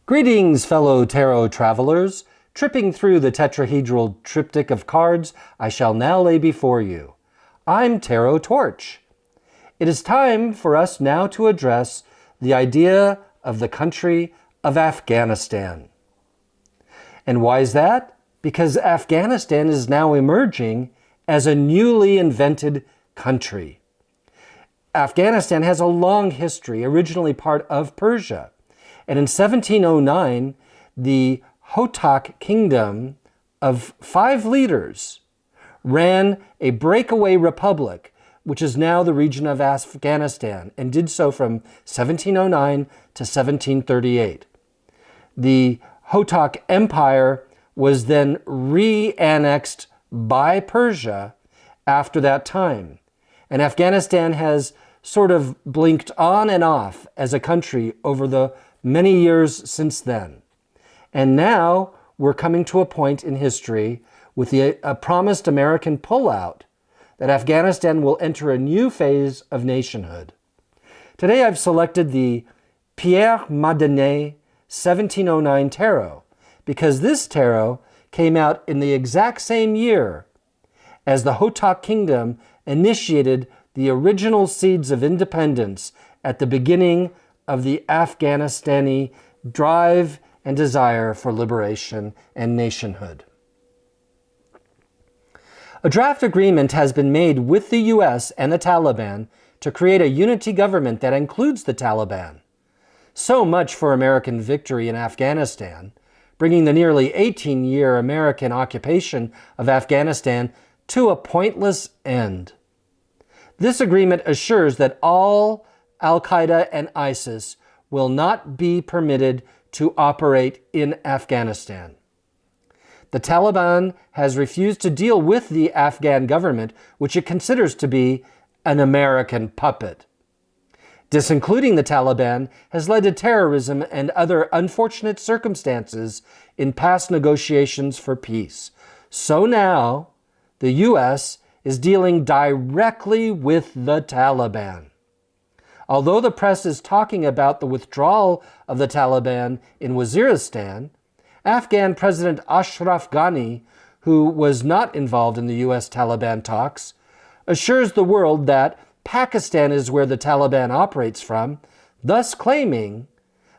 Greetings, fellow tarot travelers. Tripping through the tetrahedral triptych of cards I shall now lay before you. I'm Tarot Torch. It is time for us now to address the idea of the country of Afghanistan. And why is that? Because Afghanistan is now emerging as a newly invented country. Afghanistan has a long history, originally part of Persia. And in 1709, the Hotak kingdom of 5 leaders ran a breakaway republic, which is now the region of Afghanistan, and did so from 1709 to 1738. The Hotak Empire was then re-annexed by Persia after that time. And Afghanistan has sort of blinked on and off as a country over the many years since then. And now we're coming to a point in history with the promised American pullout that Afghanistan will enter a new phase of nationhood. Today I've selected the Pierre Madinet 1709 tarot because this tarot came out in the exact same year as the Hotak Kingdom initiated the original seeds of independence at the beginning of the Afghanistani drive and desire for liberation and nationhood. A draft agreement has been made with the U.S. and the Taliban to create a unity government that includes the Taliban. So much for American victory in Afghanistan, bringing the nearly 18-year American occupation of Afghanistan to a pointless end. This agreement assures that all Al-Qaeda and ISIS will not be permitted to operate in Afghanistan. The Taliban has refused to deal with the Afghan government, which it considers to be an American puppet. Disincluding the Taliban has led to terrorism and other unfortunate circumstances in past negotiations for peace. So now, the U.S. is dealing directly with the Taliban. Although the press is talking about the withdrawal of the Taliban in Waziristan, Afghan President Ashraf Ghani, who was not involved in the U.S. Taliban talks, assures the world that Pakistan is where the Taliban operates from, thus claiming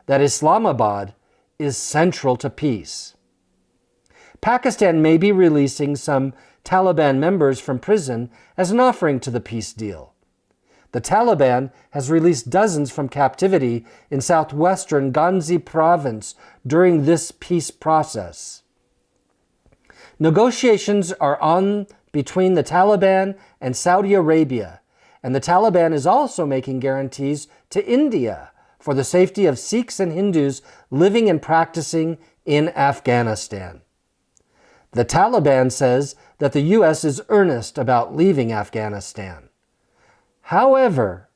that Islamabad is central to peace. Pakistan may be releasing some Taliban members from prison as an offering to the peace deal. The Taliban has released dozens from captivity in southwestern Ghazni province during this peace process. Negotiations are on between the Taliban and Saudi Arabia, and the Taliban is also making guarantees to India for the safety of Sikhs and Hindus living and practicing in Afghanistan. The Taliban says that the U.S. is earnest about leaving Afghanistan. However,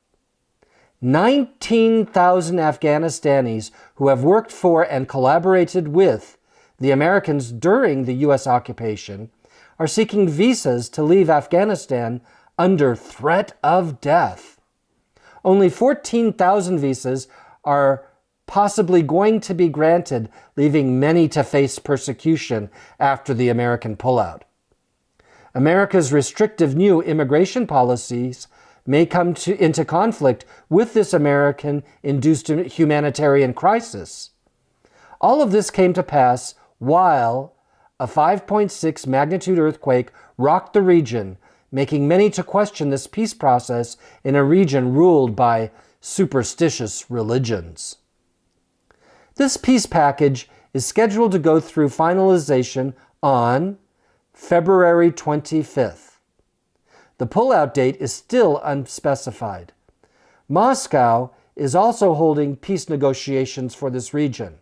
19,000 Afghanistanis who have worked for and collaborated with the Americans during the U.S. occupation are seeking visas to leave Afghanistan under threat of death. Only 14,000 visas are possibly going to be granted, leaving many to face persecution after the American pullout. America's restrictive new immigration policies may come into conflict with this American-induced humanitarian crisis. All of this came to pass while a 5.6 magnitude earthquake rocked the region, making many to question this peace process in a region ruled by superstitious religions. This peace package is scheduled to go through finalization on February 25th. The pullout date is still unspecified. Moscow is also holding peace negotiations for this region.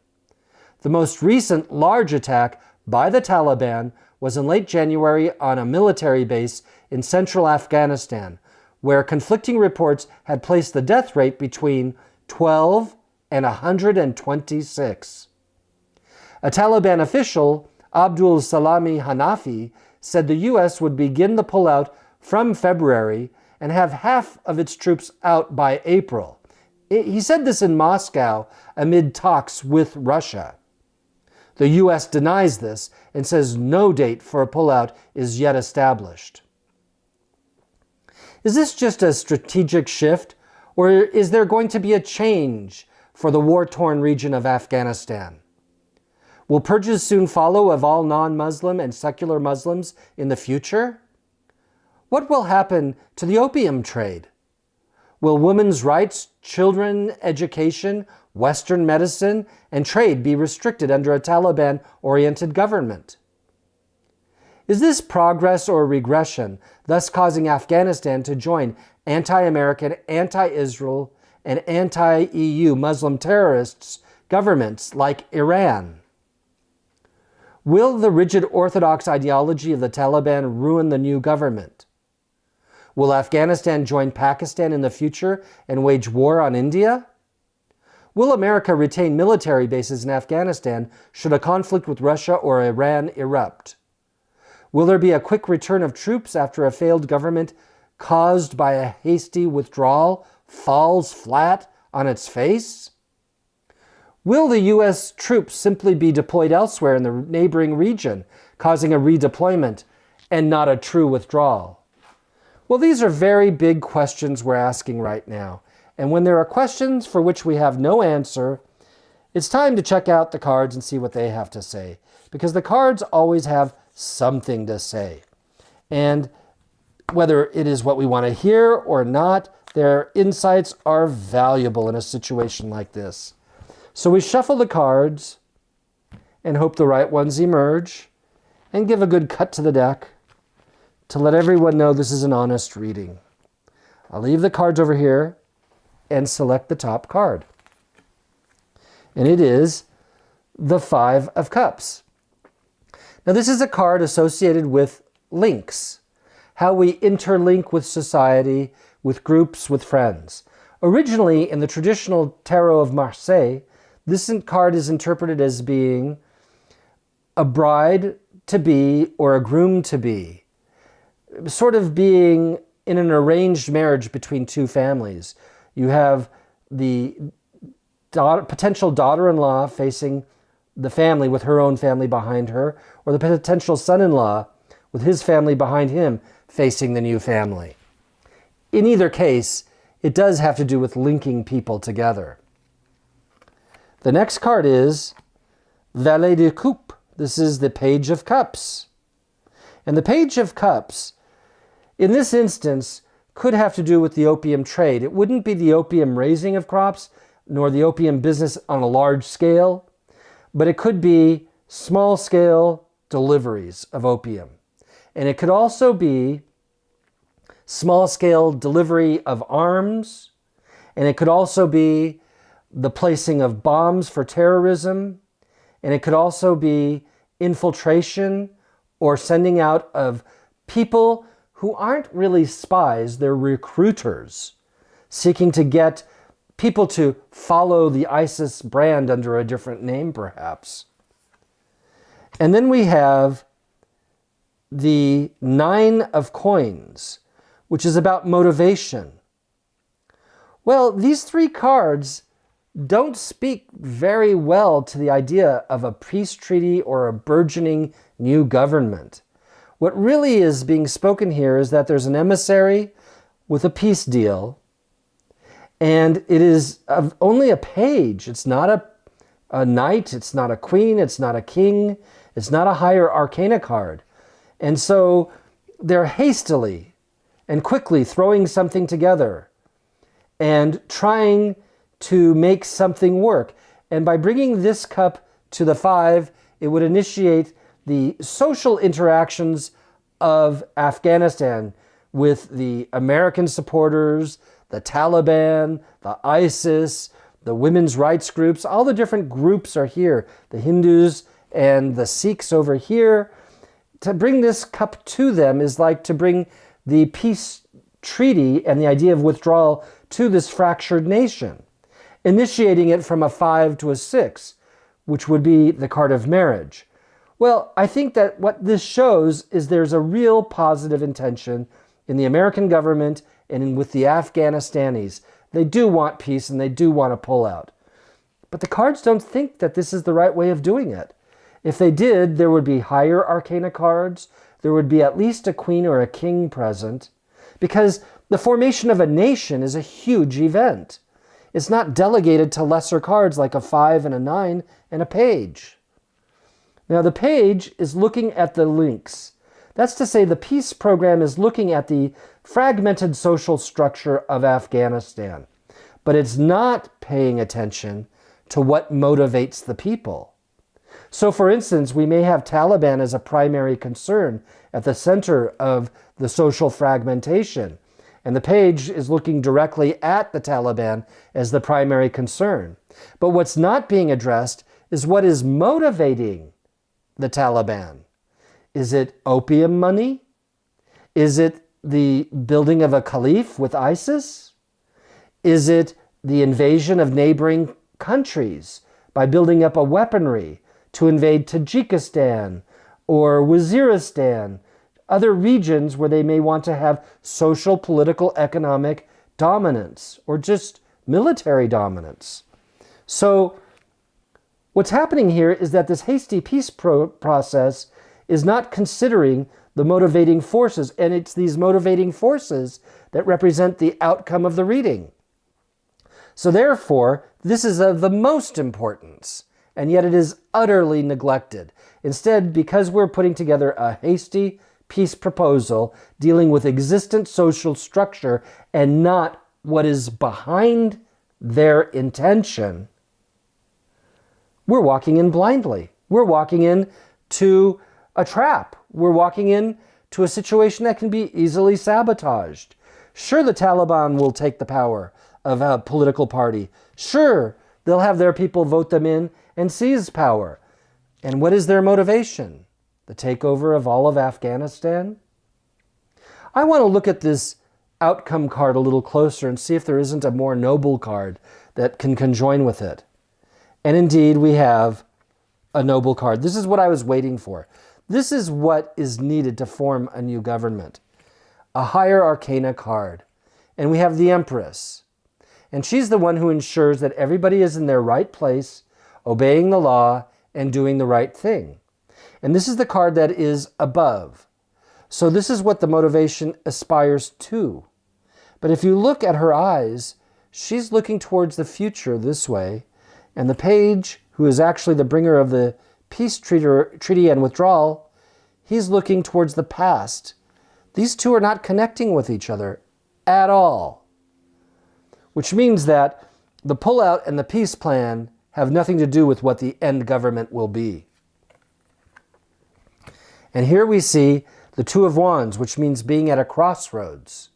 The most recent large attack by the Taliban was in late January on a military base in central Afghanistan, where conflicting reports had placed the death rate between 12 and 126. A Taliban official, Abdul Salami Hanafi, said the U.S. would begin the pullout from February and have half of its troops out by April, He said this in Moscow amid talks with Russia. The U.S. denies this and says no date for a pullout is yet established. Is this just a strategic shift, or is there going to be a change for the war-torn region of Afghanistan? Will purges soon follow of all non-Muslim and secular Muslims in the future? What will happen to the opium trade? Will women's rights, children education, Western medicine, and trade be restricted under a Taliban-oriented government? Is this progress or regression, thus causing Afghanistan to join anti-American, anti-Israel, and anti-EU Muslim terrorists governments like Iran? Will the rigid orthodox ideology of the Taliban ruin the new government? Will Afghanistan join Pakistan in the future and wage war on India? Will America retain military bases in Afghanistan should a conflict with Russia or Iran erupt? Will there be a quick return of troops after a failed government caused by a hasty withdrawal falls flat on its face? Will the U.S. troops simply be deployed elsewhere in the neighboring region, causing a redeployment and not a true withdrawal? Well, these are very big questions we're asking right now. And when there are questions for which we have no answer, it's time to check out the cards and see what they have to say. Because the cards always have something to say. And whether it is what we want to hear or not, their insights are valuable in a situation like this. So we shuffle the cards and hope the right ones emerge and give a good cut to the deck to let everyone know this is an honest reading. I'll leave the cards over here and select the top card. And it is the Five of Cups. Now this is a card associated with links, how we interlink with society, with groups, with friends. Originally, in the traditional Tarot of Marseille, this card is interpreted as being a bride-to-be or a groom-to-be, sort of being in an arranged marriage between two families. You have the potential daughter-in-law facing the family with her own family behind her, or the potential son-in-law with his family behind him facing the new family. In either case, it does have to do with linking people together. The next card is Valet de Coupe. This is the Page of Cups. And the Page of Cups, in this instance, could have to do with the opium trade. It wouldn't be the opium raising of crops, nor the opium business on a large scale, but it could be small-scale deliveries of opium. And it could also be small-scale delivery of arms, and it could also be the placing of bombs for terrorism, and it could also be infiltration or sending out of people who aren't really spies, they're recruiters, seeking to get people to follow the ISIS brand under a different name, perhaps. And then we have the Nine of Coins, which is about motivation. Well, these three cards don't speak very well to the idea of a peace treaty or a burgeoning new government. What really is being spoken here is that there's an emissary with a peace deal, and it is only a page. It's not a knight, it's not a queen, it's not a king, it's not a higher arcana card. And so they're hastily and quickly throwing something together and trying to make something work. And by bringing this cup to the five, it would initiate the social interactions of Afghanistan with the American supporters, the Taliban, the ISIS, the women's rights groups. All the different groups are here. The Hindus and the Sikhs over here. To bring this cup to them is like to bring the peace treaty and the idea of withdrawal to this fractured nation, initiating it from a 5 to a 6, which would be the card of marriage. Well, I think that what this shows is there's a real positive intention in the American government and with the Afghanistanis. They do want peace and they do want to pull out. But the cards don't think that this is the right way of doing it. If they did, there would be higher arcana cards. There would be at least a queen or a king present, because the formation of a nation is a huge event. It's not delegated to lesser cards like a 5 and a 9 and a page. Now the page is looking at the links. That's to say the peace program is looking at the fragmented social structure of Afghanistan, but it's not paying attention to what motivates the people. So for instance, we may have Taliban as a primary concern at the center of the social fragmentation, and the page is looking directly at the Taliban as the primary concern. But what's not being addressed is what is motivating the Taliban. Is it opium money? Is it the building of a caliph with ISIS? Is it the invasion of neighboring countries by building up a weaponry to invade Tajikistan or Waziristan, other regions where they may want to have social, political, economic dominance or just military dominance? So what's happening here is that this hasty peace process is not considering the motivating forces, and it's these motivating forces that represent the outcome of the reading. So therefore, this is of the most importance, and yet it is utterly neglected. Instead, because we're putting together a hasty peace proposal dealing with existent social structure and not what is behind their intention, we're walking in blindly. We're walking into a trap. We're walking into a situation that can be easily sabotaged. Sure, the Taliban will take the power of a political party. Sure, they'll have their people vote them in and seize power. And what is their motivation? The takeover of all of Afghanistan? I want to look at this outcome card a little closer and see if there isn't a more noble card that can conjoin with it. And indeed, we have a noble card. This is what I was waiting for. This is what is needed to form a new government. A higher arcana card. And we have the Empress. And she's the one who ensures that everybody is in their right place, obeying the law, and doing the right thing. And this is the card that is above. So this is what the motivation aspires to. But if you look at her eyes, she's looking towards the future this way. And the page, who is actually the bringer of the peace treaty and withdrawal, he's looking towards the past. These two are not connecting with each other at all. Which means that the pullout and the peace plan have nothing to do with what the end government will be. And here we see the Two of Wands, which means being at a crossroads.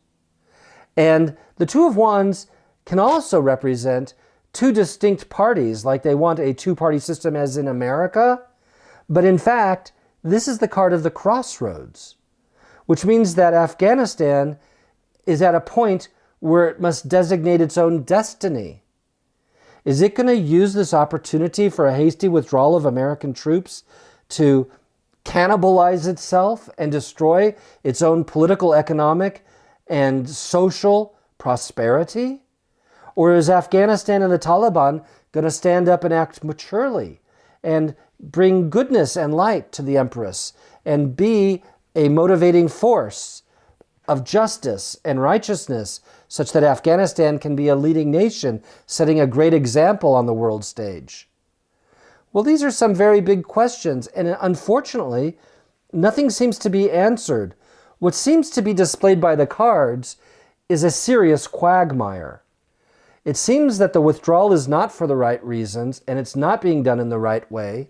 And the Two of Wands can also represent two distinct parties, like they want a two-party system as in America. But in fact, this is the card of the crossroads, which means that Afghanistan is at a point where it must designate its own destiny. Is it going to use this opportunity for a hasty withdrawal of American troops to cannibalize itself and destroy its own political, economic, and social prosperity? Or is Afghanistan and the Taliban going to stand up and act maturely and bring goodness and light to the Empress and be a motivating force of justice and righteousness such that Afghanistan can be a leading nation, setting a great example on the world stage? Well, these are some very big questions, and unfortunately, nothing seems to be answered. What seems to be displayed by the cards is a serious quagmire. It seems that the withdrawal is not for the right reasons, and it's not being done in the right way,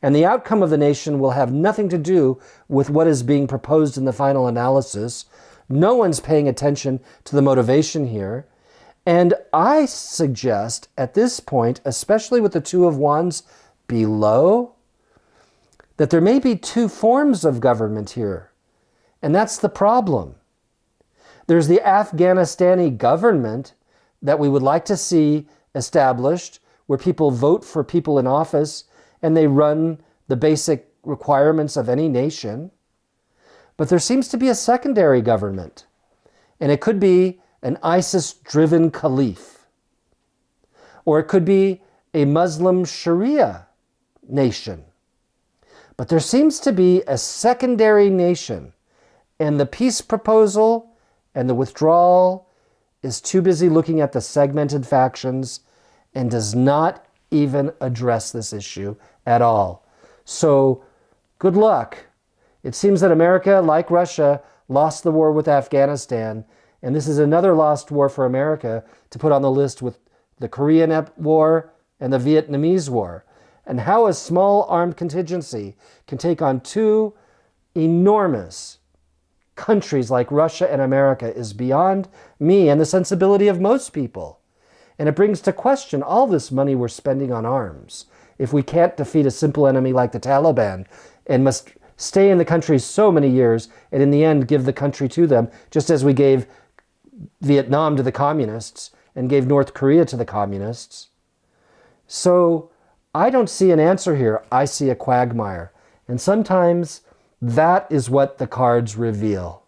and the outcome of the nation will have nothing to do with what is being proposed in the final analysis. No one's paying attention to the motivation here. And I suggest at this point, especially with the Two of Wands below, that there may be two forms of government here. And that's the problem. There's the Afghanistani government that we would like to see established, where people vote for people in office and they run the basic requirements of any nation. But there seems to be a secondary government. And it could be an ISIS-driven caliph. Or it could be a Muslim Sharia nation. But there seems to be a secondary nation, and the peace proposal and the withdrawal is too busy looking at the segmented factions and does not even address this issue at all. So, good luck. It seems that America, like Russia, lost the war with Afghanistan, and this is another lost war for America to put on the list with the Korean War and the Vietnamese War. And how a small armed contingency can take on two enormous countries like Russia and America is beyond me and the sensibility of most people. And it brings to question all this money we're spending on arms if we can't defeat a simple enemy like the Taliban and must stay in the country so many years and in the end give the country to them, just as we gave Vietnam to the communists and gave North Korea to the communists. So I don't see an answer here. I see a quagmire. And sometimes that is what the cards reveal.